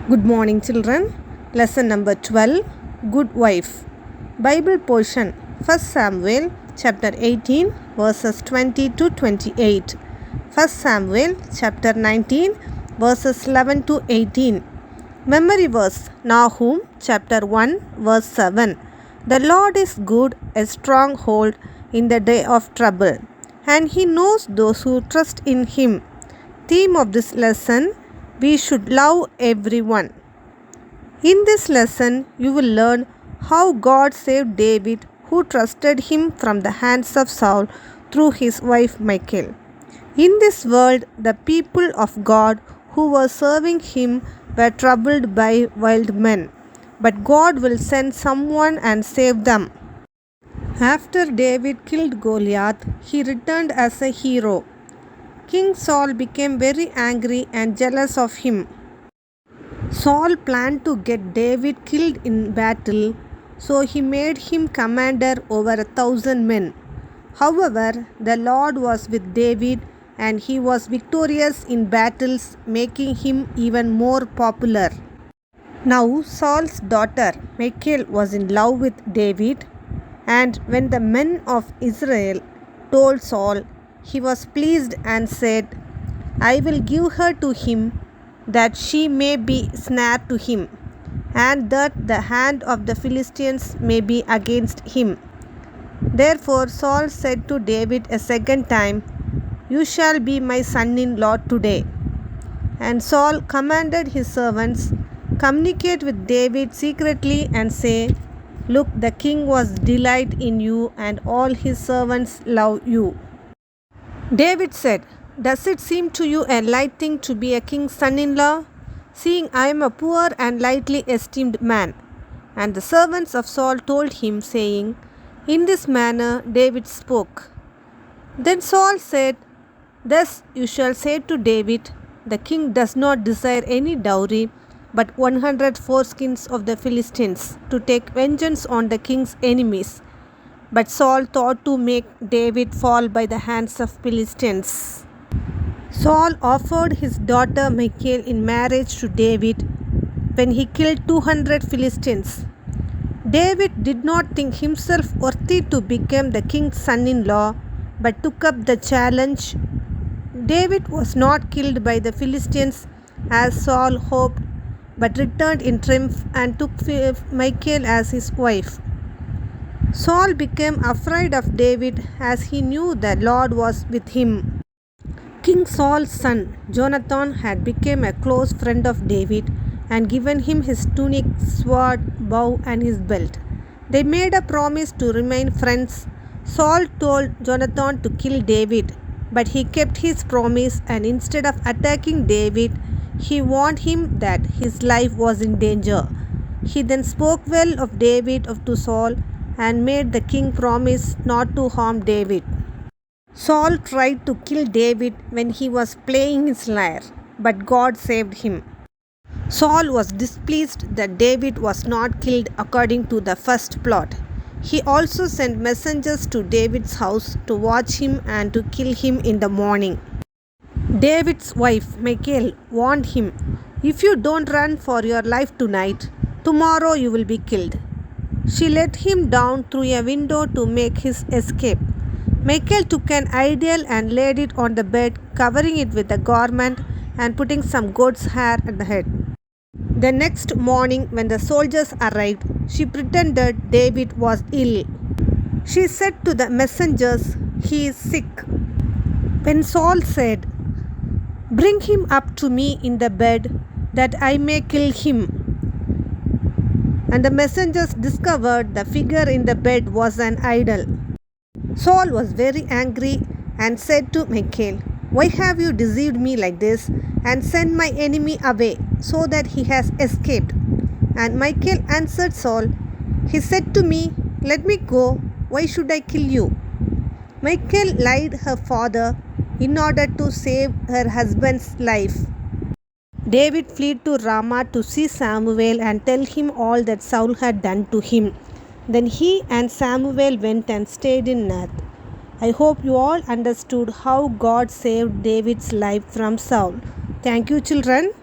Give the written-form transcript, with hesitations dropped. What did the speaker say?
Good morning, children. Lesson number 12, Good Wife. Bible portion, 1 Samuel chapter 18 verses 20 to 28. 1 Samuel chapter 19 verses 11 to 18. Memory verse, Nahum chapter 1 verse 7. The Lord is good, a stronghold in the day of trouble, and He knows those who trust in Him. Theme of this lesson, we should love everyone. In this lesson, you will learn how God saved David, who trusted him from the hands of Saul through his wife Michal. In this world, the people of God who were serving him were troubled by wild men, but God will send someone and save them. After David killed Goliath, he returned as a hero. King Saul became very angry and jealous of him. Saul planned to get David killed in battle, so he made him commander over 1,000 men. However, the Lord was with David and he was victorious in battles, making him even more popular. Now Saul's daughter Michal was in love with David, and when the men of Israel told Saul, he was pleased and said, I will give her to him, that she may be snare to him, and that the hand of the Philistines may be against him. Therefore Saul said to David a second time, You shall be my son-in-law today. And Saul commanded his servants, Communicate with David secretly and say, Look, the king was delight in you, and all his servants love you. David said, Does it seem to you a light thing to be a king's son-in-law, seeing I am a poor and lightly esteemed man? And the servants of Saul told him, saying, In this manner David spoke. Then Saul said, Thus you shall say to David, The king does not desire any dowry, but 100 foreskins of the Philistines, to take vengeance on the king's enemies. But Saul thought to make David fall by the hands of Philistines. Saul offered his daughter Michal in marriage to David when he killed 200 Philistines. David did not think himself worthy to become the king's son-in-law, but took up the challenge. David was not killed by the Philistines as Saul hoped, but returned in triumph and took Michal as his wife. Saul became afraid of David as he knew the Lord was with him. King Saul's son Jonathan had become a close friend of David and given him his tunic, sword, bow, and his belt. They made a promise to remain friends. Saul told Jonathan to kill David, but he kept his promise, and instead of attacking David, he warned him that his life was in danger. He then spoke well of David to Saul and made the king promise not to harm David. Saul tried to kill David when he was playing his lyre, but God saved him. Saul was displeased that David was not killed according to the first plot. He also sent messengers to David's house to watch him and to kill him in the morning. David's wife Michal warned him, If you don't run for your life tonight, tomorrow you will be killed. She let him down through a window to make his escape. Michal took an idol and laid it on the bed, covering it with a garment and putting some goat's hair at the head. The next morning, when the soldiers arrived, she pretended David was ill. She said to the messengers, He is sick. When Saul said, Bring him up to me in the bed, that I may kill him. And the messengers discovered the figure in the bed was an idol. Saul was very angry and said to Michal, Why have you deceived me like this and sent my enemy away so that he has escaped? And Michal answered Saul, He said to me, Let me go, why should I kill you? Michal lied her father in order to save her husband's life. David fled to Ramah to see Samuel and tell him all that Saul had done to him. Then he and Samuel went and stayed in Nath. I hope you all understood how God saved David's life from Saul. Thank you, children.